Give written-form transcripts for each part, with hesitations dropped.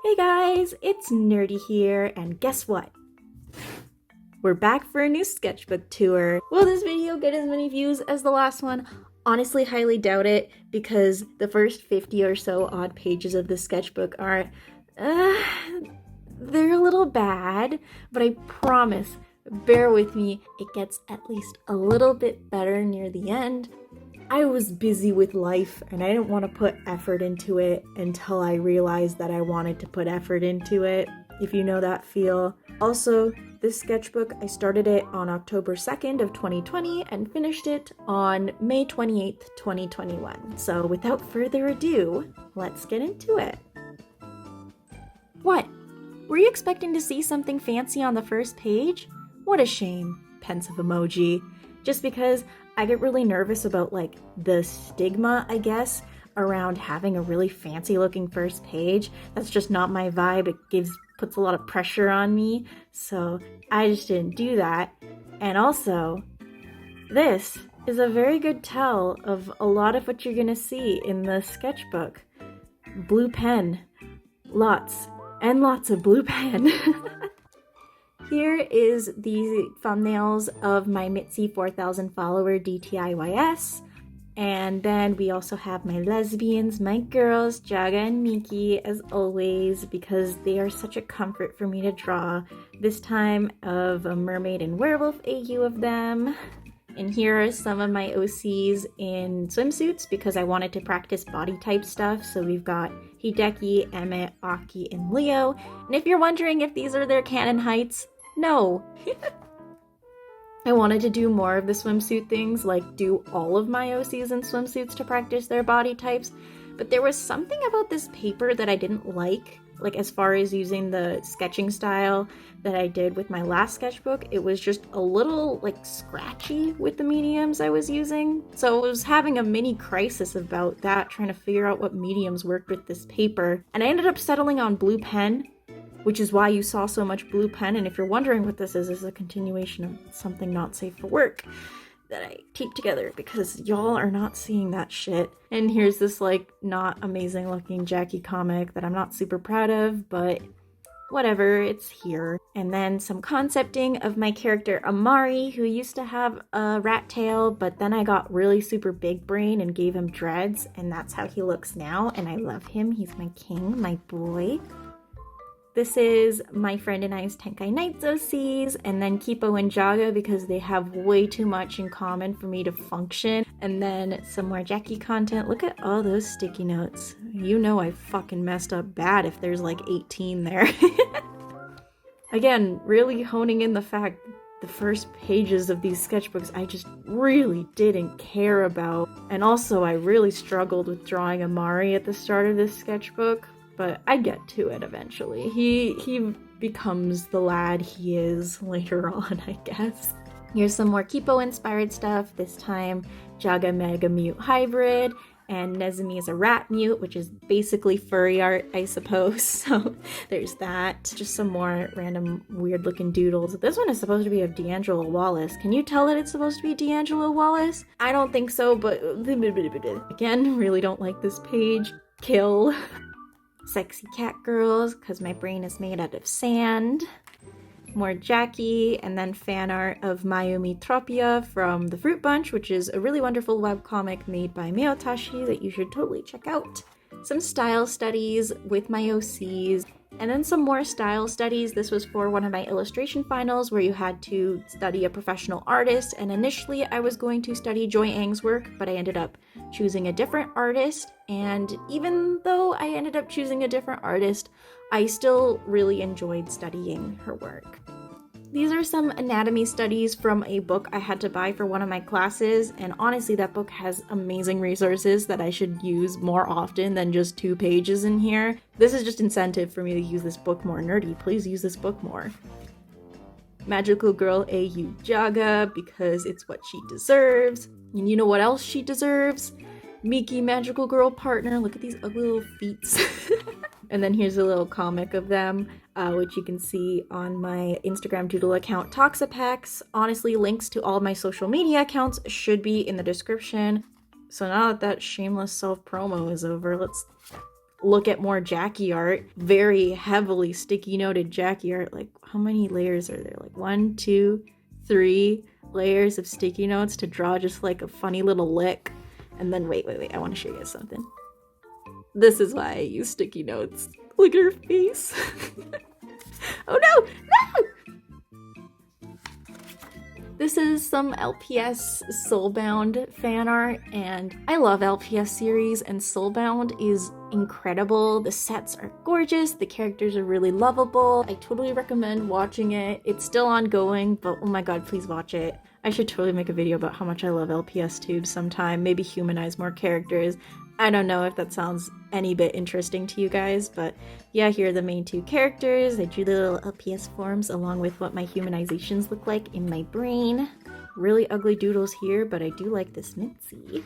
Hey guys, it's Nerdy here, and guess what? We're back for a new sketchbook tour. Will this video get as many views as the last one? Honestly, highly doubt it, because the first 50 or so odd pages of the sketchbook are, they're a little bad, but I promise, bear with me, it gets at least a little bit better near the end. I was busy with life and I didn't want to put effort into it until I realized that I wanted to put effort into it, if you know that feel. Also, this sketchbook, I started it on October 2nd of 2020 and finished it on May 28th, 2021. So without further ado, let's get into it. What? Were you expecting to see something fancy on the first page? What a shame. Pensive emoji. Just because I get really nervous about like the stigma, I guess, around having a really fancy looking first page. That's just not my vibe. It puts a lot of pressure on me. So I just didn't do that. And also, this is a very good tell of a lot of what you're gonna see in the sketchbook. Blue pen. Lots and lots of blue pen. Here is the thumbnails of my Mitzi 4000 follower DTIYS. And then we also have my lesbians, my girls, Jaga and Miki, as always, because they are such a comfort for me to draw. This time of a mermaid and werewolf AU of them. And here are some of my OCs in swimsuits because I wanted to practice body type stuff. So we've got Hideki, Emmett, Aki, and Leo. And if you're wondering if these are their canon heights, no. I wanted to do more of the swimsuit things, like do all of my OCs in swimsuits to practice their body types, but there was something about this paper that I didn't like as far as using the sketching style that I did with my last sketchbook. It was just a little scratchy with the mediums I was using. So I was having a mini crisis about that, trying to figure out what mediums worked with this paper. And I ended up settling on blue pen, which is why you saw so much blue pen. And if you're wondering what this is a continuation of Something Not Safe for Work that I taped together because y'all are not seeing that shit. And here's this not amazing looking Jackie comic that I'm not super proud of, but whatever, it's here. And then some concepting of my character Amari, who used to have a rat tail, but then I got really super big brain and gave him dreads, and that's how he looks now, and I love him. He's my king, my boy. This is my friend and I's Tenkai Nights OCs, and then Kipo and Jaga because they have way too much in common for me to function. And then some more Jackie content. Look at all those sticky notes. You know I fucking messed up bad if there's 18 there. Again, really honing in the fact the first pages of these sketchbooks I just really didn't care about. And also I really struggled with drawing Amari at the start of this sketchbook. But I get to it eventually. He becomes the lad he is later on, I guess. Here's some more Kipo-inspired stuff. This time, Jaga Mega Mute Hybrid, and Nezumi is a rat mute, which is basically furry art, I suppose. So there's that. Just some more random weird-looking doodles. This one is supposed to be of D'Angelo Wallace. Can you tell that it's supposed to be D'Angelo Wallace? I don't think so, but again, really don't like this page. Kill. Sexy cat girls, because my brain is made out of sand. More Jackie, and then fan art of Mayumi Tropia from The Fruit Bunch, which is a really wonderful webcomic made by Miyotashi that you should totally check out. Some style studies with my OCs, and then some more style studies. This was for one of my illustration finals where you had to study a professional artist, and initially I was going to study Joy Ang's work, but I ended up choosing a different artist, and even though I ended up choosing a different artist, I still really enjoyed studying her work. These are some anatomy studies from a book I had to buy for one of my classes, and honestly that book has amazing resources that I should use more often than just 2 pages in here. This is just incentive for me to use this book more. Nerdy, please use this book more. Magical Girl AU Jaga, because it's what she deserves. And you know what else she deserves? Miki Magical Girl partner. Look at these ugly little feet. And then here's a little comic of them, which you can see on my Instagram doodle account, Toxapex. Honestly, links to all my social media accounts should be in the description. So now that shameless self-promo is over, look at more Jackie art, very heavily sticky noted Jackie art. Like, how many layers are there? Like 1, 2, 3 layers of sticky notes to draw just like a funny little lick. And then wait, I want to show you guys something. This is why I use sticky notes. Look at her face. Oh no! This is some LPS Soulbound fan art, and I love LPS series, and Soulbound is incredible. The sets are gorgeous, the characters are really lovable. I totally recommend watching it. It's still ongoing, but oh my god, please watch it. I should totally make a video about how much I love LPS tubes sometime, maybe humanize more characters. I don't know if that sounds any bit interesting to you guys, but yeah, here are the main 2 characters. I drew the little LPS forms along with what my humanizations look like in my brain. Really ugly doodles here, but I do like this Mitzi.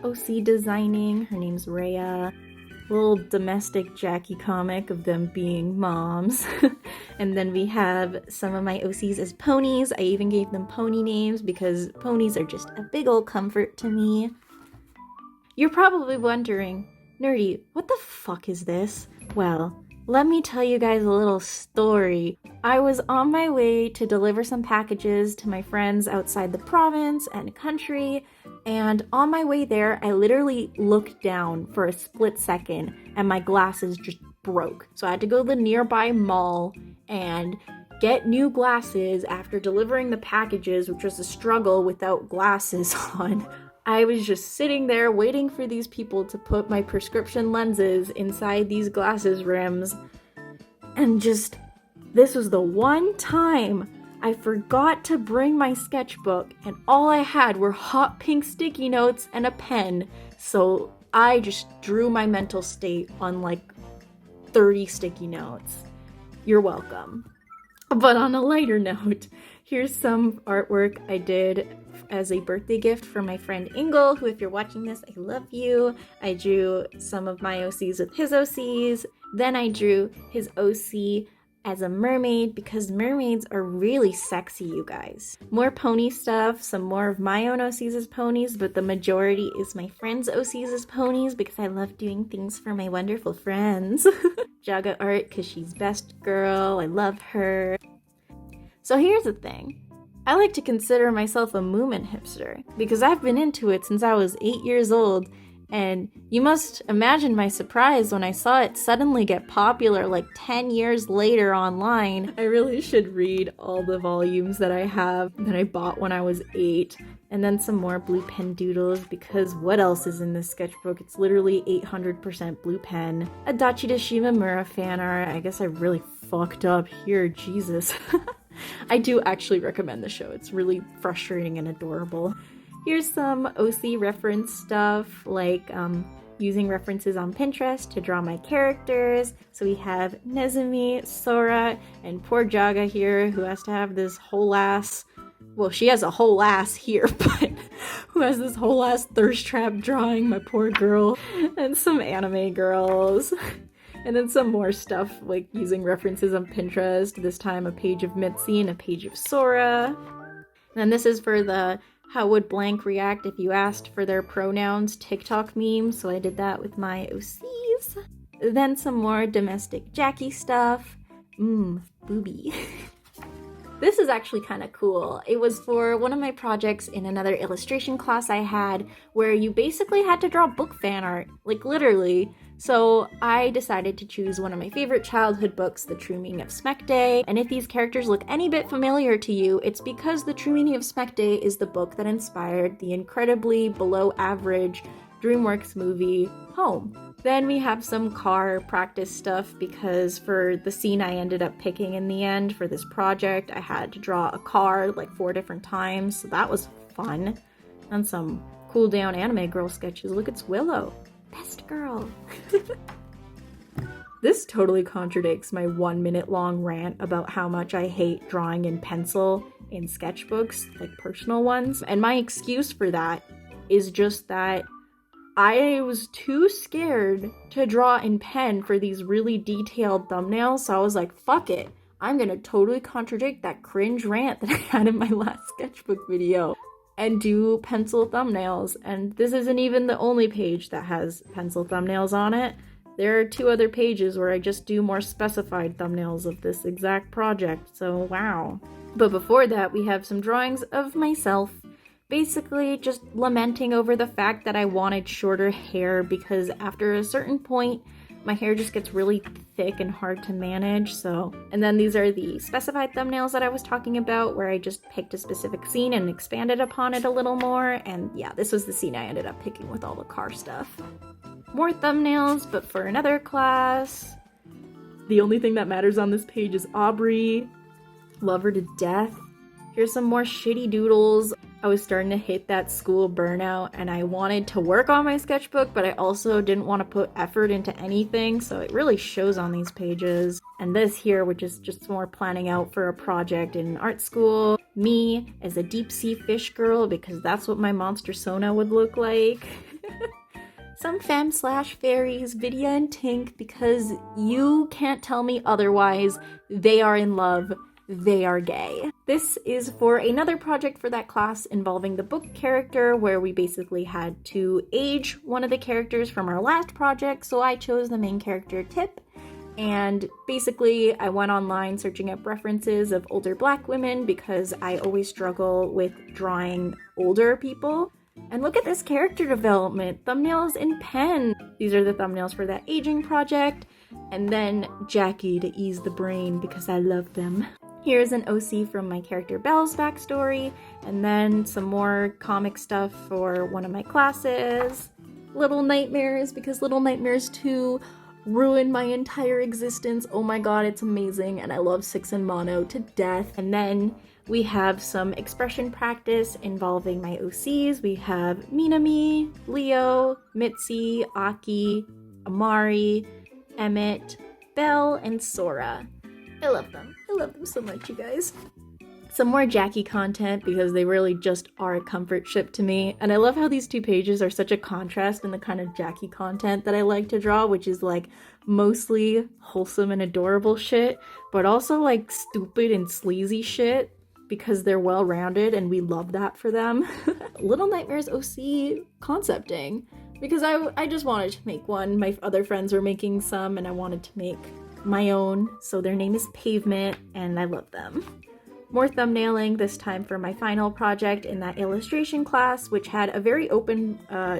OC designing, her name's Rhea. Little domestic Jackie comic of them being moms. And then we have some of my OCs as ponies. I even gave them pony names because ponies are just a big old comfort to me. You're probably wondering, Nerdy, what the fuck is this? Well, let me tell you guys a little story. I was on my way to deliver some packages to my friends outside the province and country, and on my way there, I literally looked down for a split second and my glasses just broke. So I had to go to the nearby mall and get new glasses after delivering the packages, which was a struggle without glasses on. I was just sitting there waiting for these people to put my prescription lenses inside these glasses rims. And just, this was the one time I forgot to bring my sketchbook, and all I had were hot pink sticky notes and a pen. So I just drew my mental state on like 30 sticky notes. You're welcome. But on a lighter note, here's some artwork I did as a birthday gift for my friend Ingle, who, if you're watching this, I love you. I drew some of my OCs with his OCs. Then I drew his OC as a mermaid because mermaids are really sexy, you guys. More pony stuff, some more of my own OCs as ponies, but the majority is my friends' OCs as ponies because I love doing things for my wonderful friends. Jaga art because she's best girl. I love her. So here's the thing. I like to consider myself a Moomin hipster because I've been into it since I was 8 years old, and you must imagine my surprise when I saw it suddenly get popular like 10 years later online. I really should read all the volumes that I have that I bought when I was 8, and then some more blue pen doodles because what else is in this sketchbook? It's literally 800% blue pen. Adachi to Shimamura fan art. I guess I really fucked up here, Jesus. I do actually recommend the show. It's really frustrating and adorable. Here's some OC reference stuff, like using references on Pinterest to draw my characters. So we have Nezumi, Sora, and poor Jaga here, who has to have this whole ass, well, she has a whole ass here, but who has this whole ass thirst trap drawing, my poor girl, and some anime girls. And then some more stuff, like using references on Pinterest, this time a page of Mitzi and a page of Sora. And then this is for the how would blank react if you asked for their pronouns TikTok meme, so I did that with my OCs. Then some more domestic Jackie stuff. Booby. This is actually kind of cool. It was for one of my projects in another illustration class I had, where you basically had to draw book fan art, like literally. So I decided to choose one of my favorite childhood books, The True Meaning of Smek Day, and if these characters look any bit familiar to you, it's because The True Meaning of Smek Day is the book that inspired the incredibly below average DreamWorks movie Home. Then we have some car practice stuff because for the scene I ended up picking in the end for this project, I had to draw a car like 4 different times, so that was fun. And some cool down anime girl sketches. Look, it's Willow. Best girl. This totally contradicts my 1 minute long rant about how much I hate drawing in pencil in sketchbooks, like personal ones. And my excuse for that is just that I was too scared to draw in pen for these really detailed thumbnails, so I was like, fuck it. I'm gonna totally contradict that cringe rant that I had in my last sketchbook video and do pencil thumbnails. And this isn't even the only page that has pencil thumbnails on it. There are 2 other pages where I just do more specified thumbnails of this exact project, so wow. But before that, we have some drawings of myself, basically just lamenting over the fact that I wanted shorter hair because after a certain point, my hair just gets really thick and hard to manage, so. And then these are the specified thumbnails that I was talking about, where I just picked a specific scene and expanded upon it a little more, and yeah, this was the scene I ended up picking with all the car stuff. More thumbnails, but for another class. The only thing that matters on this page is Aubrey. Love her to death. Here's some more shitty doodles. I was starting to hit that school burnout and I wanted to work on my sketchbook, but I also didn't want to put effort into anything, so it really shows on these pages. And this here, which is just more planning out for a project in art school. Me as a deep sea fish girl, because that's what my monster Sona would look like. Some femme/fairies, Vidya and Tink, because you can't tell me otherwise. They are in love. They are gay. This is for another project for that class involving the book character, where we basically had to age one of the characters from our last project, so I chose the main character, Tip. And basically, I went online searching up references of older Black women because I always struggle with drawing older people. And look at this character development, thumbnails in pen. These are the thumbnails for that aging project. And then Jackie to ease the brain because I love them. Here's an OC from my character Belle's backstory, and then some more comic stuff for one of my classes. Little Nightmares, because Little Nightmares 2 ruined my entire existence. Oh my god, it's amazing, and I love Six and Mono to death. And then we have some expression practice involving my OCs. We have Minami, Leo, Mitzi, Aki, Amari, Emmett, Belle, and Sora. I love them. I love them so much, you guys. Some more Jackie content because they really just are a comfort ship to me. And I love how these 2 pages are such a contrast in the kind of Jackie content that I like to draw, which is like mostly wholesome and adorable shit, but also like stupid and sleazy shit because they're well-rounded and we love that for them. Little Nightmares OC concepting because I just wanted to make one. My other friends were making some and I wanted to make my own, so their name is Pavement, and I love them. More thumbnailing, this time for my final project in that illustration class, which had a very open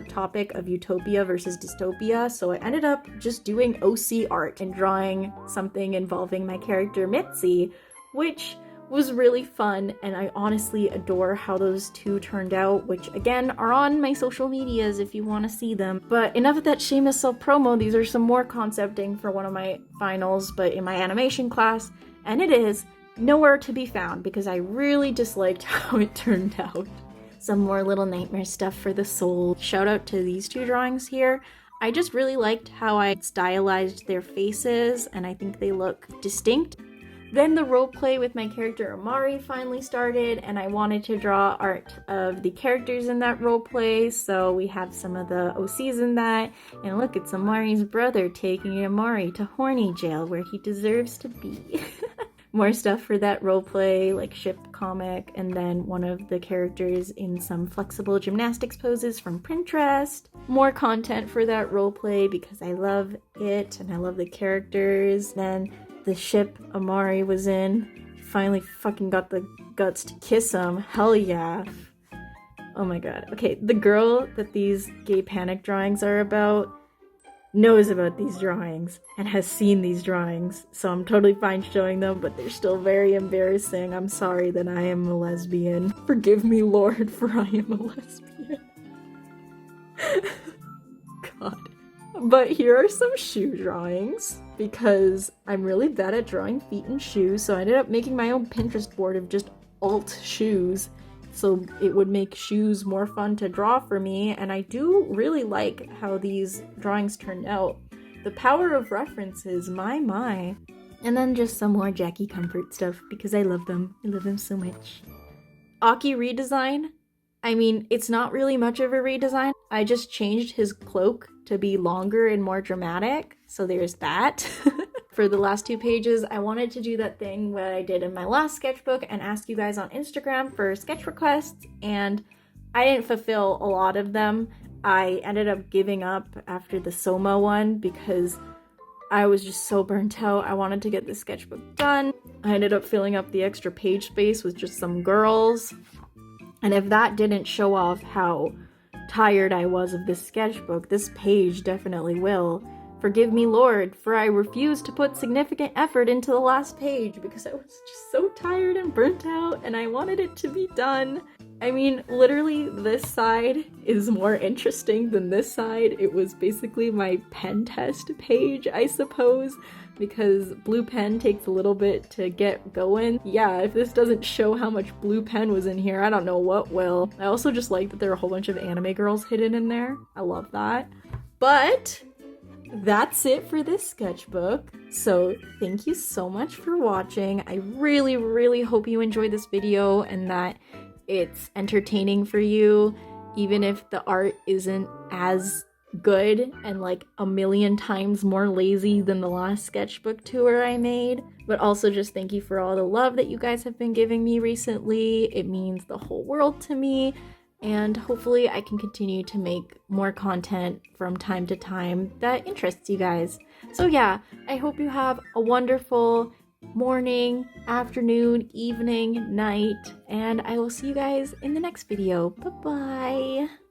topic of utopia versus dystopia, so I ended up just doing OC art and drawing something involving my character Mitzi, which was really fun, and I honestly adore how those 2 turned out, which again are on my social medias if you want to see them. But enough of that shameless self-promo. These are some more concepting for one of my finals, but in my animation class, and it is nowhere to be found because I really disliked how it turned out. Some more Little Nightmare stuff for the soul. Shout out to these 2 drawings here. I just really liked how I stylized their faces, and I think they look distinct. Then the roleplay with my character Amari finally started, and I wanted to draw art of the characters in that roleplay, so we have some of the OCs in that. And look, it's Amari's brother taking Amari to horny jail where he deserves to be. More stuff for that roleplay, like ship comic, and then one of the characters in some flexible gymnastics poses from Pinterest. More content for that roleplay because I love it and I love the characters. Then the ship Amari was in, finally fucking got the guts to kiss him. Hell yeah. Oh my god. Okay, the girl that these gay panic drawings are about knows about these drawings and has seen these drawings, so I'm totally fine showing them, but they're still very embarrassing. I'm sorry that I am a lesbian. Forgive me, Lord, for I am a lesbian. God. But here are some shoe drawings, because I'm really bad at drawing feet and shoes, so I ended up making my own Pinterest board of just alt shoes, so it would make shoes more fun to draw for me, and I do really like how these drawings turned out. The power of references, my. And then just some more Jackie Comfort stuff, because I love them. I love them so much. Aki redesign. I mean, it's not really much of a redesign. I just changed his cloak to be longer and more dramatic, so there's that. For the last 2 pages, I wanted to do that thing that I did in my last sketchbook and ask you guys on Instagram for sketch requests, and I didn't fulfill a lot of them. I ended up giving up after the Soma one because I was just so burnt out. I wanted to get this sketchbook done. I ended up filling up the extra page space with just some girls. And if that didn't show off how tired I was of this sketchbook, this page definitely will. Forgive me, Lord, for I refuse to put significant effort into the last page because I was just so tired and burnt out and I wanted it to be done. I mean, literally, this side is more interesting than this side. It was basically my pen test page, I suppose, because blue pen takes a little bit to get going. Yeah, if this doesn't show how much blue pen was in here, I don't know what will. I also just like that there are a whole bunch of anime girls hidden in there. I love that. But that's it for this sketchbook. So thank you so much for watching. I really, really hope you enjoyed this video and that it's entertaining for you, even if the art isn't as good and like a million times more lazy than the last sketchbook tour I made. But also just thank you for all the love that you guys have been giving me recently. It means the whole world to me, and hopefully I can continue to make more content from time to time that interests you guys. So yeah, I hope you have a wonderful morning, afternoon, evening, night, and I will see you guys in the next video. Bye-bye!